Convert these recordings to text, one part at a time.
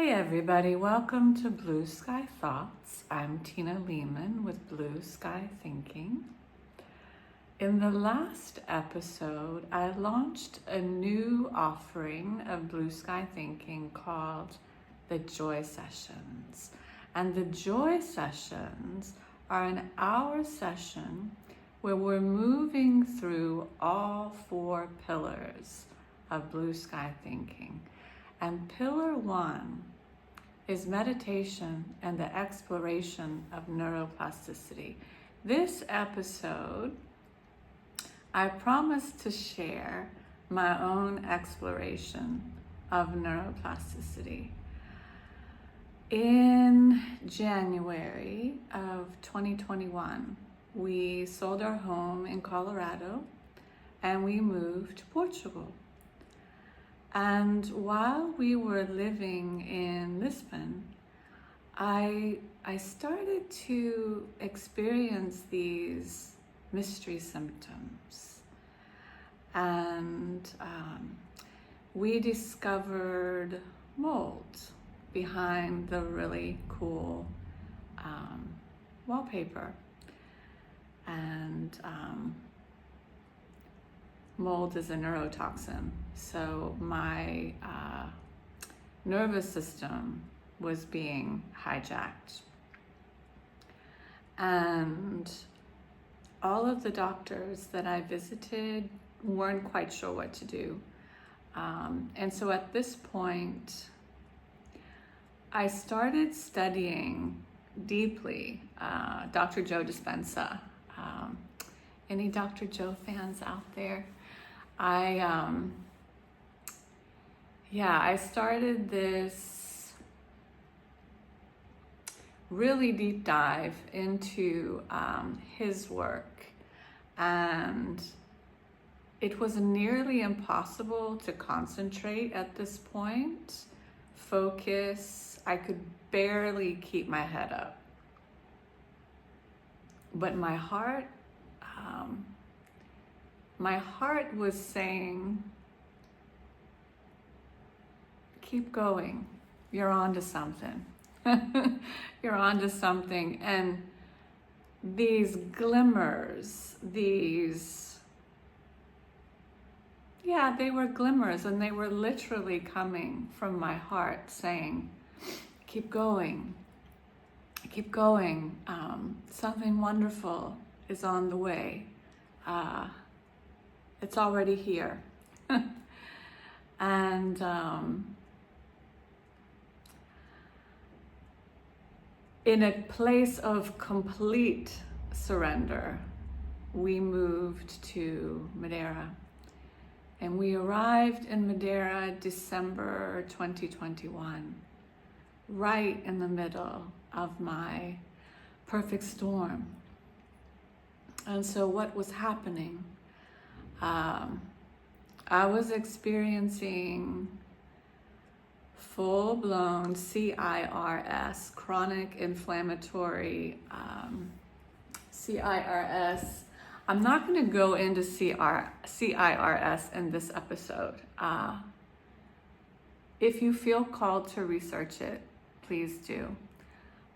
Hey everybody, welcome to Blue Sky Thoughts. I'm Tina Lehman with Blue Sky Thinking. In the last episode, I launched a new offering of Blue Sky Thinking called the Joy Sessions. And the Joy Sessions are an hour session where we're moving through all four pillars of Blue Sky Thinking. And pillar one is meditation and the exploration of neuroplasticity. This episode, I promised to share my own exploration of neuroplasticity. In January of 2021, we sold our home in Colorado and we moved to Portugal. And while we were living in Lisbon, I started to experience these mystery symptoms. And we discovered mold behind the really cool wallpaper. And mold is a neurotoxin, so my nervous system was being hijacked. And all of the doctors that I visited weren't quite sure what to do. And so at this point, I started studying deeply Dr. Joe Dispenza. Any Dr. Joe fans out there? I started this really deep dive into his work, and it was nearly impossible to concentrate at this point, focus. I could barely keep my head up. But my heart was saying, keep going, you're on to something. You're on to something. And these glimmers, they were glimmers, and they were literally coming from my heart saying, keep going, keep going. Something wonderful is on the way. It's already here. And in a place of complete surrender, we moved to Madeira. And we arrived in Madeira December 2021, right in the middle of my perfect storm. And so what was happening? I was experiencing full-blown CIRS, chronic inflammatory CIRS. I'm not going to go into CIRS in this episode. If you feel called to research it, please do.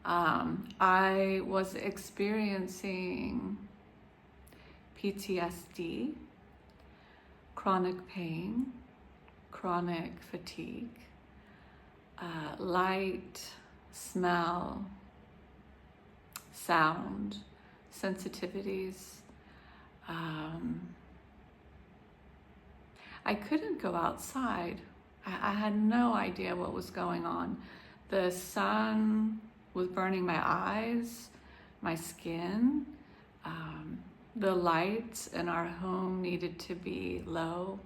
I was experiencing PTSD, chronic pain, chronic fatigue, light, smell, sound, sensitivities. I couldn't go outside. I had no idea what was going on. The sun was burning my eyes, my skin. The lights in our home needed to be low.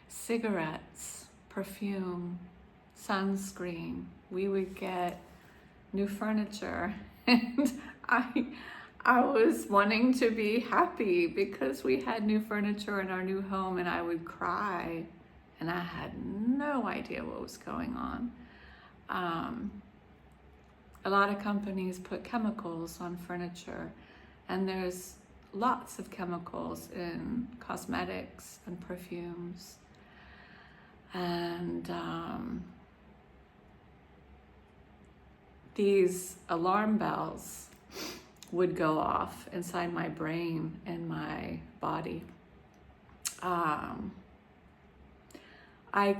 Cigarettes, perfume, sunscreen. We would get new furniture, and I was wanting to be happy because we had new furniture in our new home, and I would cry, and I had no idea what was going on. A lot of companies put chemicals on furniture, and there's lots of chemicals in cosmetics and perfumes. And these alarm bells would go off inside my brain and my body. I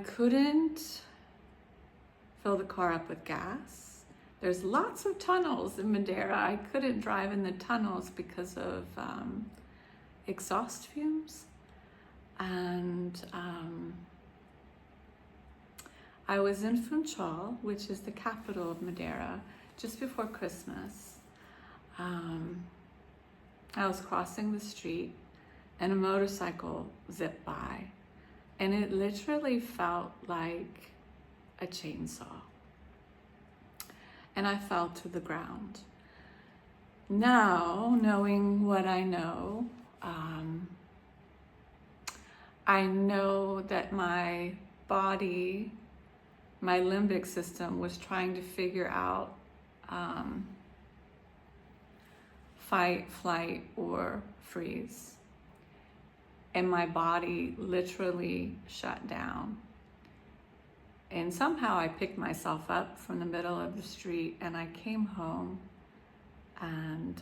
couldn't fill the car up with gas. There's lots of tunnels in Madeira. I couldn't drive in the tunnels because of exhaust fumes. And I was in Funchal, which is the capital of Madeira, just before Christmas. I was crossing the street and a motorcycle zipped by, and it literally felt like a chainsaw. And I fell to the ground. Now, knowing what I know that my body, my limbic system was trying to figure out fight, flight, or freeze. And my body literally shut down. And somehow I picked myself up from the middle of the street and I came home, and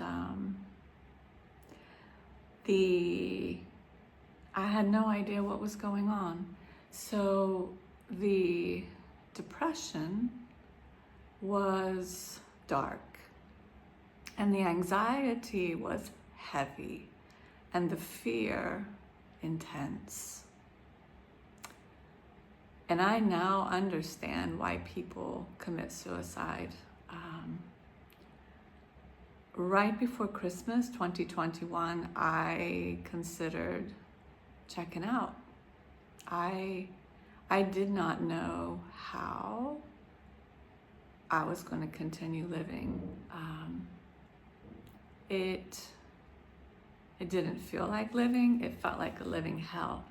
I had no idea what was going on. So the depression was dark, and the anxiety was heavy, and the fear intense. And I now understand why people commit suicide. Right before Christmas 2021, I considered checking out. I did not know how I was going to continue living. It didn't feel like living. It felt like a living hell.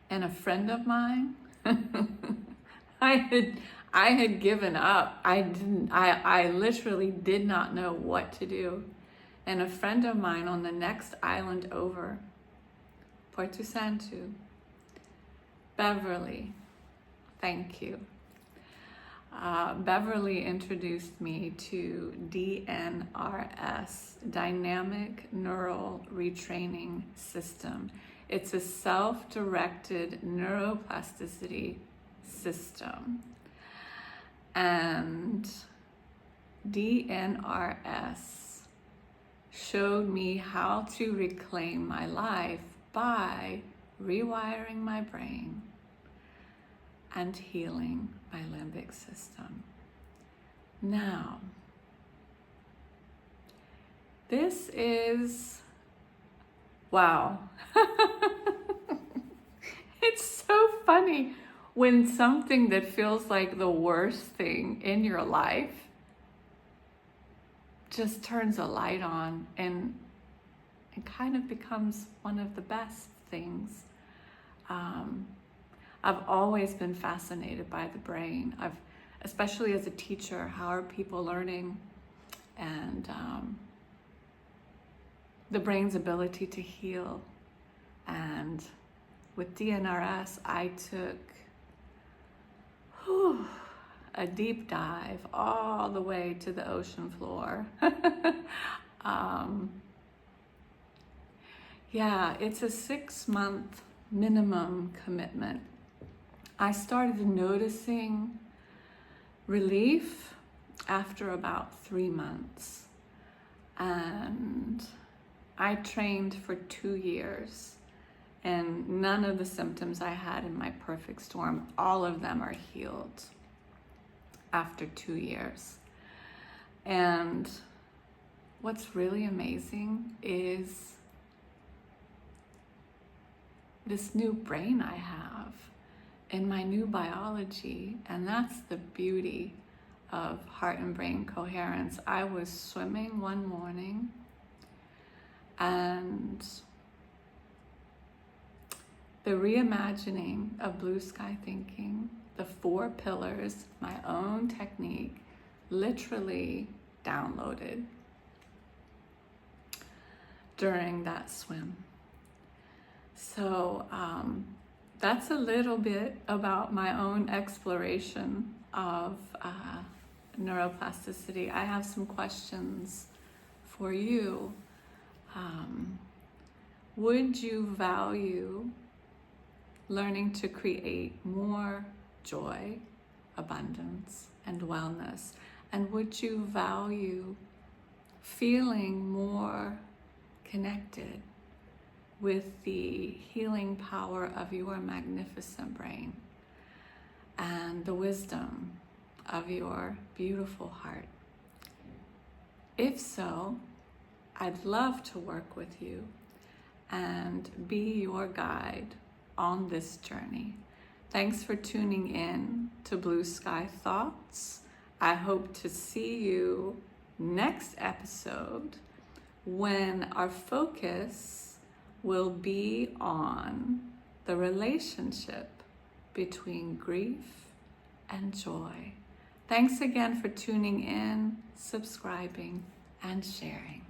And a friend of mine, I had given up. I literally did not know what to do. And a friend of mine on the next island over, Porto Santo, Beverly, thank you. Beverly introduced me to DNRS, Dynamic Neural Retraining System. It's a self-directed neuroplasticity system. And DNRS showed me how to reclaim my life by rewiring my brain and healing my limbic system. Now, this is, wow. It's so funny when something that feels like the worst thing in your life just turns a light on and it kind of becomes one of the best things. I've always been fascinated by the brain. Especially as a teacher, how are people learning? And the brain's ability to heal. And with DNRS, I took a deep dive all the way to the ocean floor. Yeah, it's a 6-month minimum commitment. I started noticing relief after about 3 months, and I trained for 2 years, and none of the symptoms I had in my perfect storm, all of them are healed after 2 years. And what's really amazing is this new brain I have and my new biology, and that's the beauty of heart and brain coherence. I was swimming one morning and the reimagining of blue sky thinking, the 4 pillars, my own technique, literally downloaded during that swim. So that's a little bit about my own exploration of neuroplasticity. I have some questions for you. Would you value learning to create more joy, abundance, and wellness? And would you value feeling more connected with the healing power of your magnificent brain and the wisdom of your beautiful heart? If so, I'd love to work with you and be your guide on this journey. Thanks for tuning in to Blue Sky Thoughts. I hope to see you next episode when our focus will be on the relationship between grief and joy. Thanks again for tuning in, subscribing, and sharing.